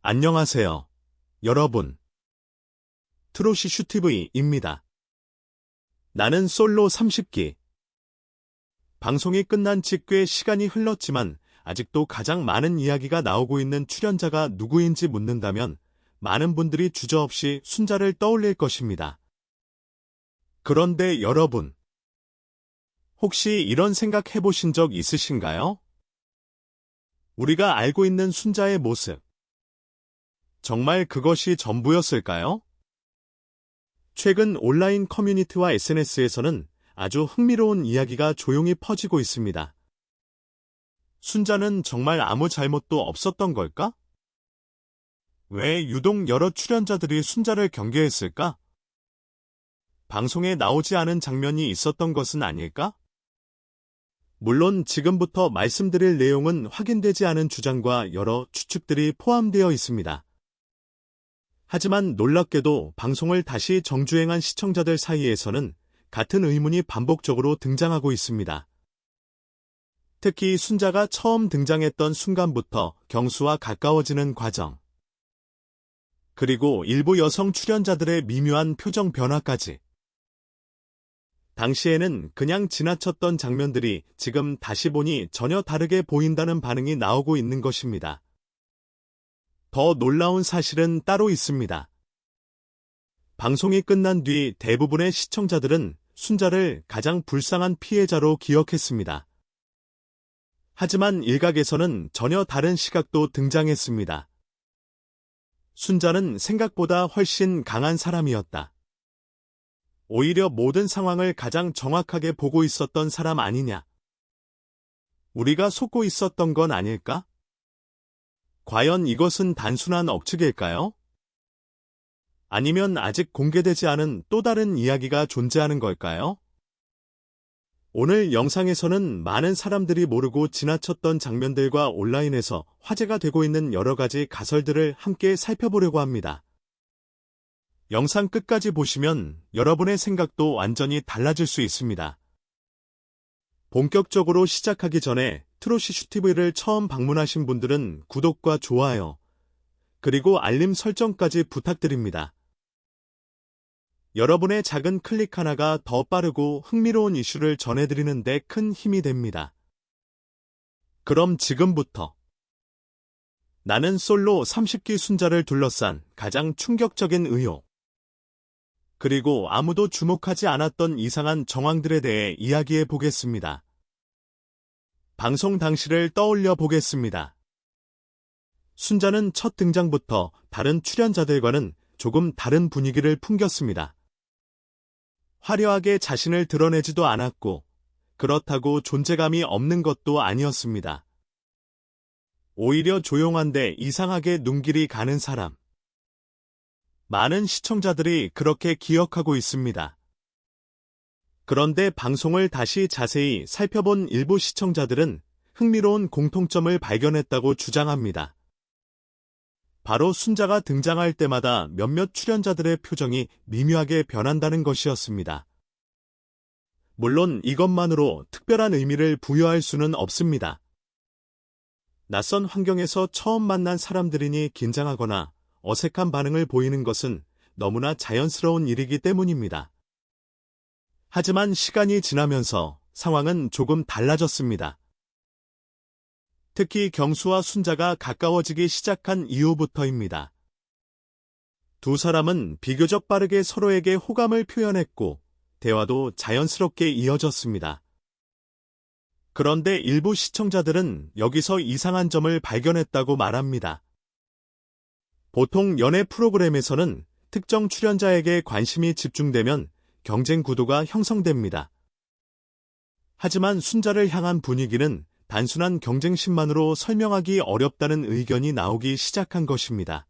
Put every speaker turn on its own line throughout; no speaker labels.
안녕하세요, 여러분. 트로시슈TV입니다. 나는 솔로 30기. 방송이 끝난 지 꽤 시간이 흘렀지만 아직도 가장 많은 이야기가 나오고 있는 출연자가 누구인지 묻는다면 많은 분들이 주저없이 순자를 떠올릴 것입니다. 그런데 여러분, 혹시 이런 생각 해보신 적 있으신가요? 우리가 알고 있는 순자의 모습, 정말 그것이 전부였을까요? 최근 온라인 커뮤니티와 SNS에서는 아주 흥미로운 이야기가 조용히 퍼지고 있습니다. 순자는 정말 아무 잘못도 없었던 걸까? 왜 유독 여러 출연자들이 순자를 경계했을까? 방송에 나오지 않은 장면이 있었던 것은 아닐까? 물론 지금부터 말씀드릴 내용은 확인되지 않은 주장과 여러 추측들이 포함되어 있습니다. 하지만 놀랍게도 방송을 다시 정주행한 시청자들 사이에서는 같은 의문이 반복적으로 등장하고 있습니다. 특히 순자가 처음 등장했던 순간부터 경수와 가까워지는 과정, 그리고 일부 여성 출연자들의 미묘한 표정 변화까지. 당시에는 그냥 지나쳤던 장면들이 지금 다시 보니 전혀 다르게 보인다는 반응이 나오고 있는 것입니다. 더 놀라운 사실은 따로 있습니다. 방송이 끝난 뒤 대부분의 시청자들은 순자를 가장 불쌍한 피해자로 기억했습니다. 하지만 일각에서는 전혀 다른 시각도 등장했습니다. 순자는 생각보다 훨씬 강한 사람이었다. 오히려 모든 상황을 가장 정확하게 보고 있었던 사람 아니냐. 우리가 속고 있었던 건 아닐까? 과연 이것은 단순한 억측일까요? 아니면 아직 공개되지 않은 또 다른 이야기가 존재하는 걸까요? 오늘 영상에서는 많은 사람들이 모르고 지나쳤던 장면들과 온라인에서 화제가 되고 있는 여러 가지 가설들을 함께 살펴보려고 합니다. 영상 끝까지 보시면 여러분의 생각도 완전히 달라질 수 있습니다. 본격적으로 시작하기 전에 트로시슈TV를 처음 방문하신 분들은 구독과 좋아요, 그리고 알림 설정까지 부탁드립니다. 여러분의 작은 클릭 하나가 더 빠르고 흥미로운 이슈를 전해드리는 데 큰 힘이 됩니다. 그럼 지금부터 나는 솔로 30기 순자를 둘러싼 가장 충격적인 의혹, 그리고 아무도 주목하지 않았던 이상한 정황들에 대해 이야기해 보겠습니다. 방송 당시를 떠올려 보겠습니다. 순자는 첫 등장부터 다른 출연자들과는 조금 다른 분위기를 풍겼습니다. 화려하게 자신을 드러내지도 않았고, 그렇다고 존재감이 없는 것도 아니었습니다. 오히려 조용한데 이상하게 눈길이 가는 사람. 많은 시청자들이 그렇게 기억하고 있습니다. 그런데 방송을 다시 자세히 살펴본 일부 시청자들은 흥미로운 공통점을 발견했다고 주장합니다. 바로 순자가 등장할 때마다 몇몇 출연자들의 표정이 미묘하게 변한다는 것이었습니다. 물론 이것만으로 특별한 의미를 부여할 수는 없습니다. 낯선 환경에서 처음 만난 사람들이니 긴장하거나 어색한 반응을 보이는 것은 너무나 자연스러운 일이기 때문입니다. 하지만 시간이 지나면서 상황은 조금 달라졌습니다. 특히 경수와 순자가 가까워지기 시작한 이후부터입니다. 두 사람은 비교적 빠르게 서로에게 호감을 표현했고, 대화도 자연스럽게 이어졌습니다. 그런데 일부 시청자들은 여기서 이상한 점을 발견했다고 말합니다. 보통 연애 프로그램에서는 특정 출연자에게 관심이 집중되면 경쟁 구도가 형성됩니다. 하지만 순자를 향한 분위기는 단순한 경쟁심만으로 설명하기 어렵다는 의견이 나오기 시작한 것입니다.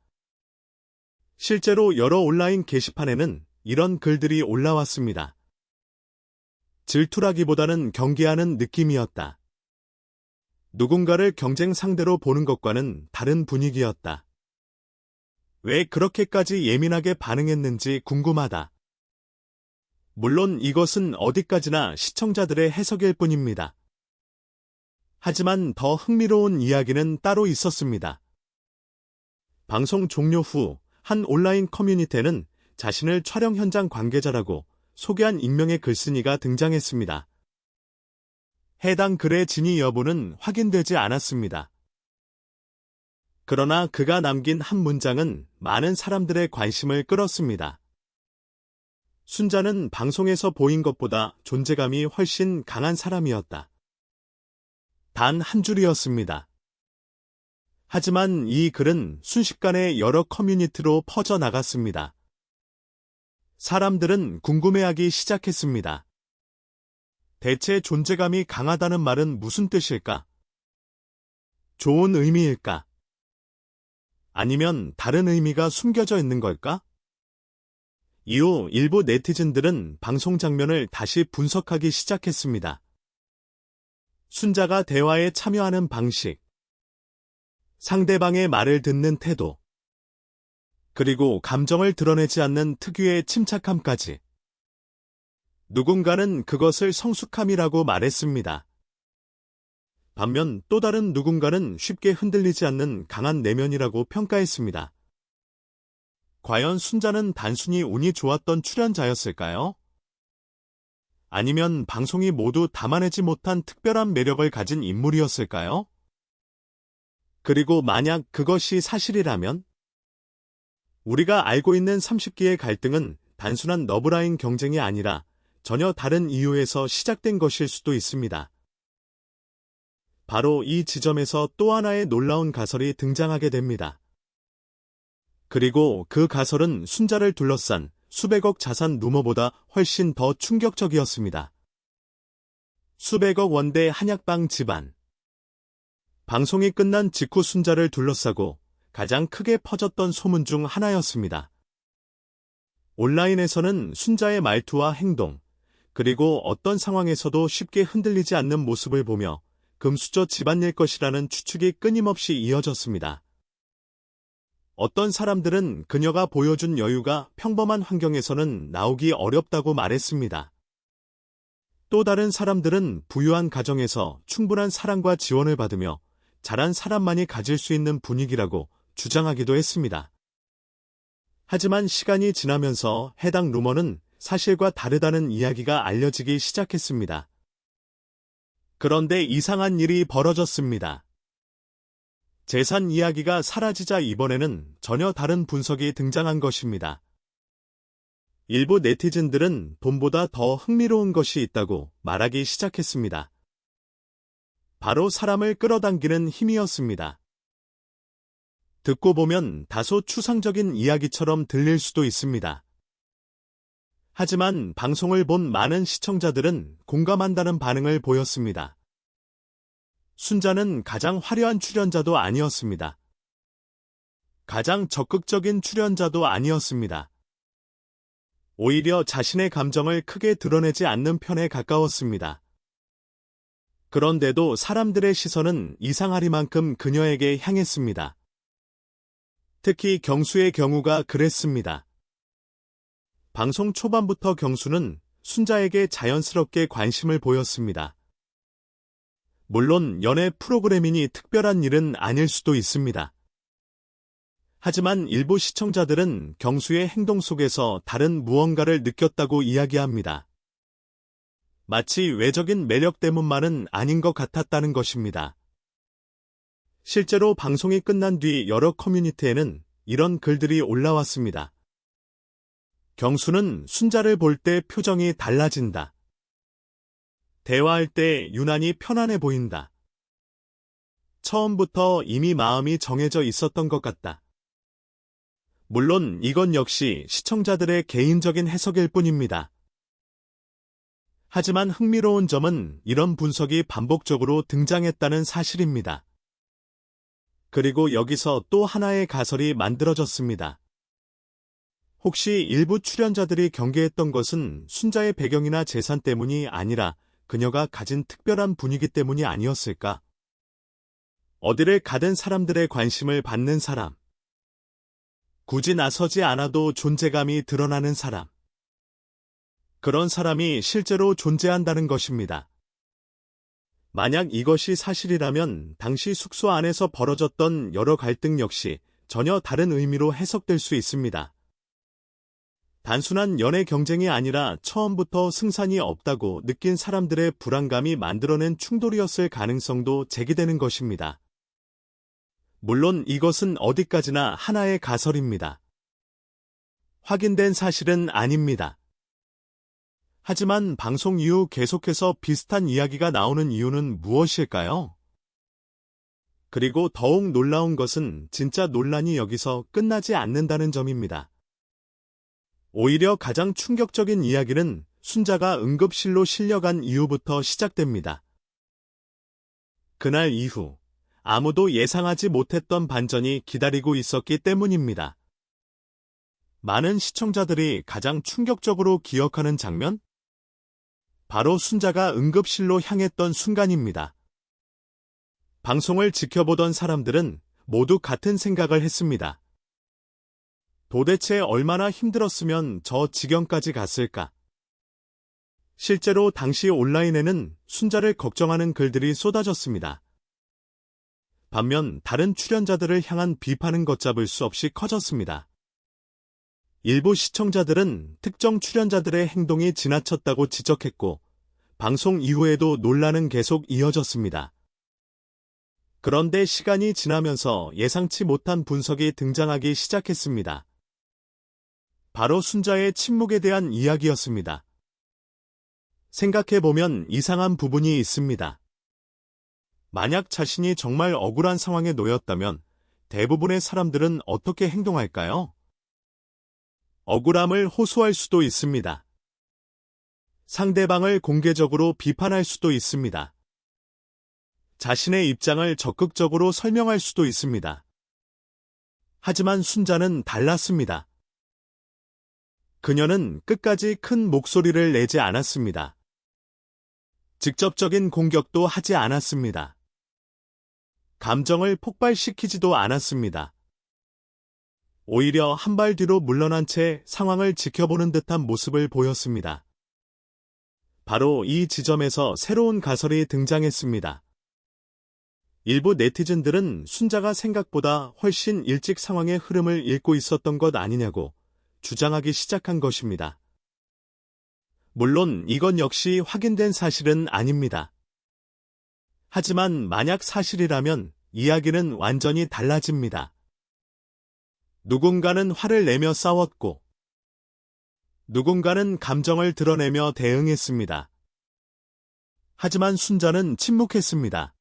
실제로 여러 온라인 게시판에는 이런 글들이 올라왔습니다. 질투라기보다는 경계하는 느낌이었다. 누군가를 경쟁 상대로 보는 것과는 다른 분위기였다. 왜 그렇게까지 예민하게 반응했는지 궁금하다. 물론 이것은 어디까지나 시청자들의 해석일 뿐입니다. 하지만 더 흥미로운 이야기는 따로 있었습니다. 방송 종료 후 한 온라인 커뮤니티에는 자신을 촬영 현장 관계자라고 소개한 익명의 글쓴이가 등장했습니다. 해당 글의 진위 여부는 확인되지 않았습니다. 그러나 그가 남긴 한 문장은 많은 사람들의 관심을 끌었습니다. 순자는 방송에서 보인 것보다 존재감이 훨씬 강한 사람이었다. 단 한 줄이었습니다. 하지만 이 글은 순식간에 여러 커뮤니티로 퍼져나갔습니다. 사람들은 궁금해하기 시작했습니다. 대체 존재감이 강하다는 말은 무슨 뜻일까? 좋은 의미일까? 아니면 다른 의미가 숨겨져 있는 걸까? 이후 일부 네티즌들은 방송 장면을 다시 분석하기 시작했습니다. 순자가 대화에 참여하는 방식, 상대방의 말을 듣는 태도, 그리고 감정을 드러내지 않는 특유의 침착함까지. 누군가는 그것을 성숙함이라고 말했습니다. 반면 또 다른 누군가는 쉽게 흔들리지 않는 강한 내면이라고 평가했습니다. 과연 순자는 단순히 운이 좋았던 출연자였을까요? 아니면 방송이 모두 담아내지 못한 특별한 매력을 가진 인물이었을까요? 그리고 만약 그것이 사실이라면? 우리가 알고 있는 30기의 갈등은 단순한 러브라인 경쟁이 아니라 전혀 다른 이유에서 시작된 것일 수도 있습니다. 바로 이 지점에서 또 하나의 놀라운 가설이 등장하게 됩니다. 그리고 그 가설은 순자를 둘러싼 수백억 자산 루머보다 훨씬 더 충격적이었습니다. 수백억 원대 한약방 집안. 방송이 끝난 직후 순자를 둘러싸고 가장 크게 퍼졌던 소문 중 하나였습니다. 온라인에서는 순자의 말투와 행동, 그리고 어떤 상황에서도 쉽게 흔들리지 않는 모습을 보며 금수저 집안일 것이라는 추측이 끊임없이 이어졌습니다. 어떤 사람들은 그녀가 보여준 여유가 평범한 환경에서는 나오기 어렵다고 말했습니다. 또 다른 사람들은 부유한 가정에서 충분한 사랑과 지원을 받으며 잘한 사람만이 가질 수 있는 분위기라고 주장하기도 했습니다. 하지만 시간이 지나면서 해당 루머는 사실과 다르다는 이야기가 알려지기 시작했습니다. 그런데 이상한 일이 벌어졌습니다. 재산 이야기가 사라지자 이번에는 전혀 다른 분석이 등장한 것입니다. 일부 네티즌들은 돈보다 더 흥미로운 것이 있다고 말하기 시작했습니다. 바로 사람을 끌어당기는 힘이었습니다. 듣고 보면 다소 추상적인 이야기처럼 들릴 수도 있습니다. 하지만 방송을 본 많은 시청자들은 공감한다는 반응을 보였습니다. 순자는 가장 화려한 출연자도 아니었습니다. 가장 적극적인 출연자도 아니었습니다. 오히려 자신의 감정을 크게 드러내지 않는 편에 가까웠습니다. 그런데도 사람들의 시선은 이상하리만큼 그녀에게 향했습니다. 특히 경수의 경우가 그랬습니다. 방송 초반부터 경수는 순자에게 자연스럽게 관심을 보였습니다. 물론 연애 프로그램이니 특별한 일은 아닐 수도 있습니다. 하지만 일부 시청자들은 경수의 행동 속에서 다른 무언가를 느꼈다고 이야기합니다. 마치 외적인 매력 때문만은 아닌 것 같았다는 것입니다. 실제로 방송이 끝난 뒤 여러 커뮤니티에는 이런 글들이 올라왔습니다. 경수는 순자를 볼 때 표정이 달라진다. 대화할 때 유난히 편안해 보인다. 처음부터 이미 마음이 정해져 있었던 것 같다. 물론 이건 역시 시청자들의 개인적인 해석일 뿐입니다. 하지만 흥미로운 점은 이런 분석이 반복적으로 등장했다는 사실입니다. 그리고 여기서 또 하나의 가설이 만들어졌습니다. 혹시 일부 출연자들이 경계했던 것은 순자의 배경이나 재산 때문이 아니라 그녀가 가진 특별한 분위기 때문이 아니었을까? 어디를 가든 사람들의 관심을 받는 사람. 굳이 나서지 않아도 존재감이 드러나는 사람. 그런 사람이 실제로 존재한다는 것입니다. 만약 이것이 사실이라면 당시 숙소 안에서 벌어졌던 여러 갈등 역시 전혀 다른 의미로 해석될 수 있습니다. 단순한 연애 경쟁이 아니라 처음부터 승산이 없다고 느낀 사람들의 불안감이 만들어낸 충돌이었을 가능성도 제기되는 것입니다. 물론 이것은 어디까지나 하나의 가설입니다. 확인된 사실은 아닙니다. 하지만 방송 이후 계속해서 비슷한 이야기가 나오는 이유는 무엇일까요? 그리고 더욱 놀라운 것은 진짜 논란이 여기서 끝나지 않는다는 점입니다. 오히려 가장 충격적인 이야기는 순자가 응급실로 실려간 이후부터 시작됩니다. 그날 이후 아무도 예상하지 못했던 반전이 기다리고 있었기 때문입니다. 많은 시청자들이 가장 충격적으로 기억하는 장면? 바로 순자가 응급실로 향했던 순간입니다. 방송을 지켜보던 사람들은 모두 같은 생각을 했습니다. 도대체 얼마나 힘들었으면 저 지경까지 갔을까? 실제로 당시 온라인에는 순자를 걱정하는 글들이 쏟아졌습니다. 반면 다른 출연자들을 향한 비판은 걷잡을 수 없이 커졌습니다. 일부 시청자들은 특정 출연자들의 행동이 지나쳤다고 지적했고, 방송 이후에도 논란은 계속 이어졌습니다. 그런데 시간이 지나면서 예상치 못한 분석이 등장하기 시작했습니다. 바로 순자의 침묵에 대한 이야기였습니다. 생각해보면 이상한 부분이 있습니다. 만약 자신이 정말 억울한 상황에 놓였다면 대부분의 사람들은 어떻게 행동할까요? 억울함을 호소할 수도 있습니다. 상대방을 공개적으로 비판할 수도 있습니다. 자신의 입장을 적극적으로 설명할 수도 있습니다. 하지만 순자는 달랐습니다. 그녀는 끝까지 큰 목소리를 내지 않았습니다. 직접적인 공격도 하지 않았습니다. 감정을 폭발시키지도 않았습니다. 오히려 한 발 뒤로 물러난 채 상황을 지켜보는 듯한 모습을 보였습니다. 바로 이 지점에서 새로운 가설이 등장했습니다. 일부 네티즌들은 순자가 생각보다 훨씬 일찍 상황의 흐름을 읽고 있었던 것 아니냐고 주장하기 시작한 것입니다. 물론 이건 역시 확인된 사실은 아닙니다. 하지만 만약 사실이라면 이야기는 완전히 달라집니다. 누군가는 화를 내며 싸웠고, 누군가는 감정을 드러내며 대응했습니다. 하지만 순자는 침묵했습니다.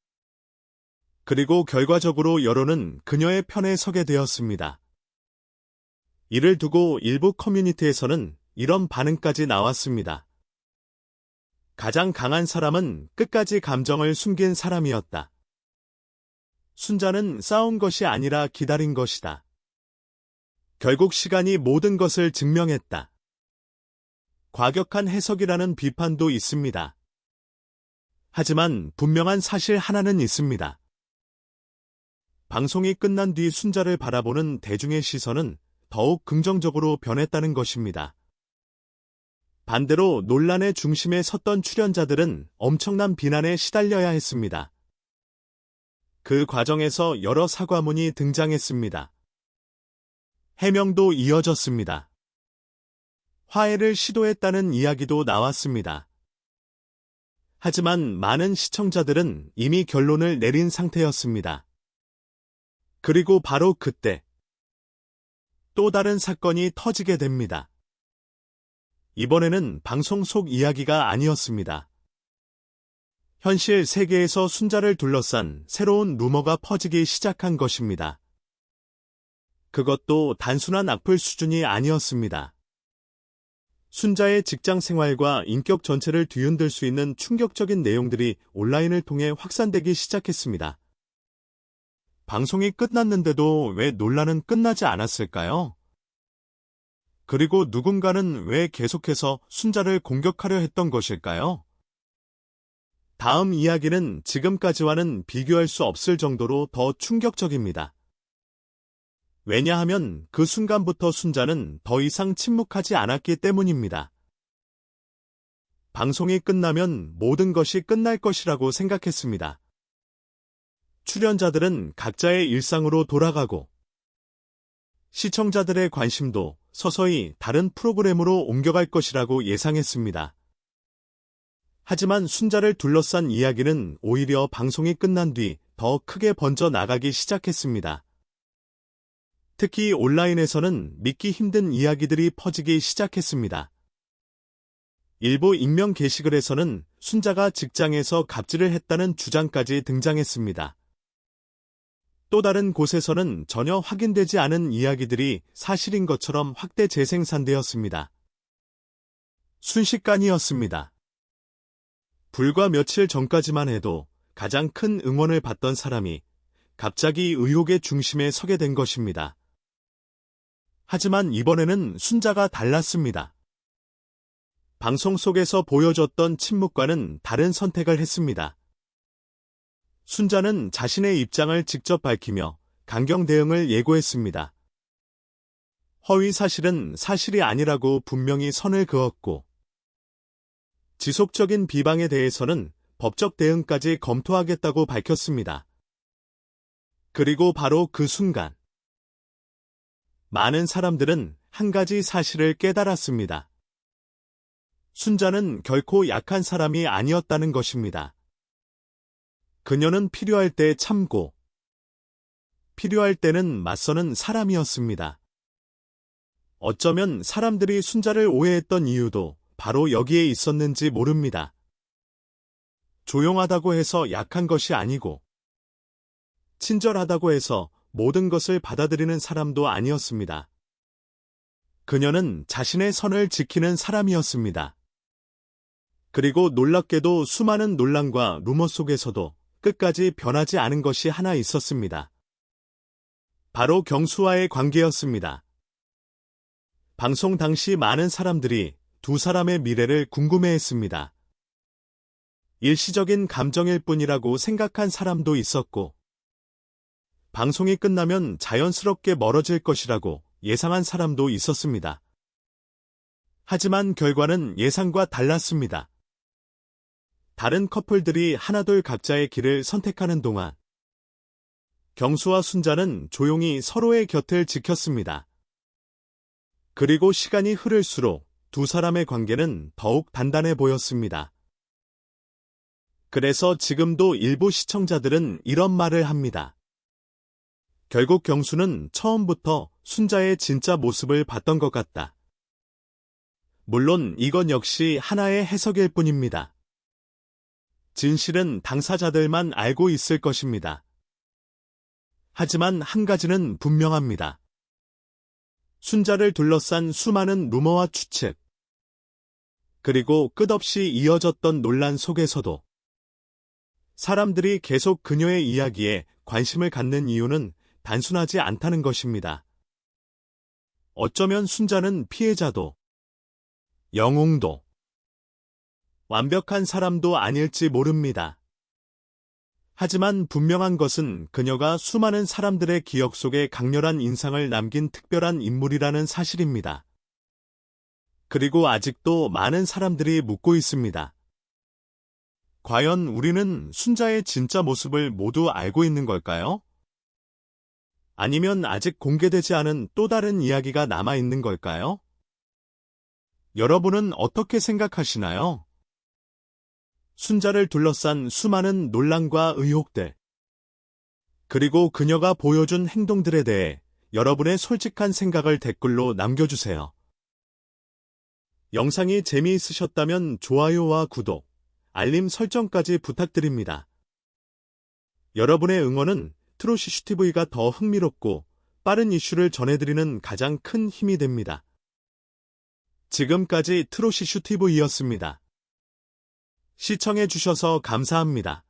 그리고 결과적으로 여론은 그녀의 편에 서게 되었습니다. 이를 두고 일부 커뮤니티에서는 이런 반응까지 나왔습니다. 가장 강한 사람은 끝까지 감정을 숨긴 사람이었다. 순자는 싸운 것이 아니라 기다린 것이다. 결국 시간이 모든 것을 증명했다. 과격한 해석이라는 비판도 있습니다. 하지만 분명한 사실 하나는 있습니다. 방송이 끝난 뒤 순자를 바라보는 대중의 시선은 더욱 긍정적으로 변했다는 것입니다. 반대로 논란의 중심에 섰던 출연자들은 엄청난 비난에 시달려야 했습니다. 그 과정에서 여러 사과문이 등장했습니다. 해명도 이어졌습니다. 화해를 시도했다는 이야기도 나왔습니다. 하지만 많은 시청자들은 이미 결론을 내린 상태였습니다. 그리고 바로 그때 또 다른 사건이 터지게 됩니다. 이번에는 방송 속 이야기가 아니었습니다. 현실 세계에서 순자를 둘러싼 새로운 루머가 퍼지기 시작한 것입니다. 그것도 단순한 악플 수준이 아니었습니다. 순자의 직장 생활과 인격 전체를 뒤흔들 수 있는 충격적인 내용들이 온라인을 통해 확산되기 시작했습니다. 방송이 끝났는데도 왜 논란은 끝나지 않았을까요? 그리고 누군가는 왜 계속해서 순자를 공격하려 했던 것일까요? 다음 이야기는 지금까지와는 비교할 수 없을 정도로 더 충격적입니다. 왜냐하면 그 순간부터 순자는 더 이상 침묵하지 않았기 때문입니다. 방송이 끝나면 모든 것이 끝날 것이라고 생각했습니다. 출연자들은 각자의 일상으로 돌아가고 시청자들의 관심도 서서히 다른 프로그램으로 옮겨갈 것이라고 예상했습니다. 하지만 순자를 둘러싼 이야기는 오히려 방송이 끝난 뒤 더 크게 번져 나가기 시작했습니다. 특히 온라인에서는 믿기 힘든 이야기들이 퍼지기 시작했습니다. 일부 익명 게시글에서는 순자가 직장에서 갑질을 했다는 주장까지 등장했습니다. 또 다른 곳에서는 전혀 확인되지 않은 이야기들이 사실인 것처럼 확대 재생산되었습니다. 순식간이었습니다. 불과 며칠 전까지만 해도 가장 큰 응원을 받던 사람이 갑자기 의혹의 중심에 서게 된 것입니다. 하지만 이번에는 순자가 달랐습니다. 방송 속에서 보여줬던 침묵과는 다른 선택을 했습니다. 순자는 자신의 입장을 직접 밝히며 강경 대응을 예고했습니다. 허위 사실은 사실이 아니라고 분명히 선을 그었고, 지속적인 비방에 대해서는 법적 대응까지 검토하겠다고 밝혔습니다. 그리고 바로 그 순간, 많은 사람들은 한 가지 사실을 깨달았습니다. 순자는 결코 약한 사람이 아니었다는 것입니다. 그녀는 필요할 때 참고, 필요할 때는 맞서는 사람이었습니다. 어쩌면 사람들이 순자를 오해했던 이유도 바로 여기에 있었는지 모릅니다. 조용하다고 해서 약한 것이 아니고, 친절하다고 해서 모든 것을 받아들이는 사람도 아니었습니다. 그녀는 자신의 선을 지키는 사람이었습니다. 그리고 놀랍게도 수많은 논란과 루머 속에서도 끝까지 변하지 않은 것이 하나 있었습니다. 바로 경수와의 관계였습니다. 방송 당시 많은 사람들이 두 사람의 미래를 궁금해했습니다. 일시적인 감정일 뿐이라고 생각한 사람도 있었고, 방송이 끝나면 자연스럽게 멀어질 것이라고 예상한 사람도 있었습니다. 하지만 결과는 예상과 달랐습니다. 다른 커플들이 하나둘 각자의 길을 선택하는 동안 경수와 순자는 조용히 서로의 곁을 지켰습니다. 그리고 시간이 흐를수록 두 사람의 관계는 더욱 단단해 보였습니다. 그래서 지금도 일부 시청자들은 이런 말을 합니다. 결국 경수는 처음부터 순자의 진짜 모습을 봤던 것 같다. 물론 이건 역시 하나의 해석일 뿐입니다. 진실은 당사자들만 알고 있을 것입니다. 하지만 한 가지는 분명합니다. 순자를 둘러싼 수많은 루머와 추측, 그리고 끝없이 이어졌던 논란 속에서도 사람들이 계속 그녀의 이야기에 관심을 갖는 이유는 단순하지 않다는 것입니다. 어쩌면 순자는 피해자도, 영웅도, 완벽한 사람도 아닐지 모릅니다. 하지만 분명한 것은 그녀가 수많은 사람들의 기억 속에 강렬한 인상을 남긴 특별한 인물이라는 사실입니다. 그리고 아직도 많은 사람들이 묻고 있습니다. 과연 우리는 순자의 진짜 모습을 모두 알고 있는 걸까요? 아니면 아직 공개되지 않은 또 다른 이야기가 남아 있는 걸까요? 여러분은 어떻게 생각하시나요? 순자를 둘러싼 수많은 논란과 의혹들, 그리고 그녀가 보여준 행동들에 대해 여러분의 솔직한 생각을 댓글로 남겨주세요. 영상이 재미있으셨다면 좋아요와 구독, 알림 설정까지 부탁드립니다. 여러분의 응원은 트롯이슈TV가 더 흥미롭고 빠른 이슈를 전해드리는 가장 큰 힘이 됩니다. 지금까지 트롯이슈TV였습니다. 시청해주셔서 감사합니다.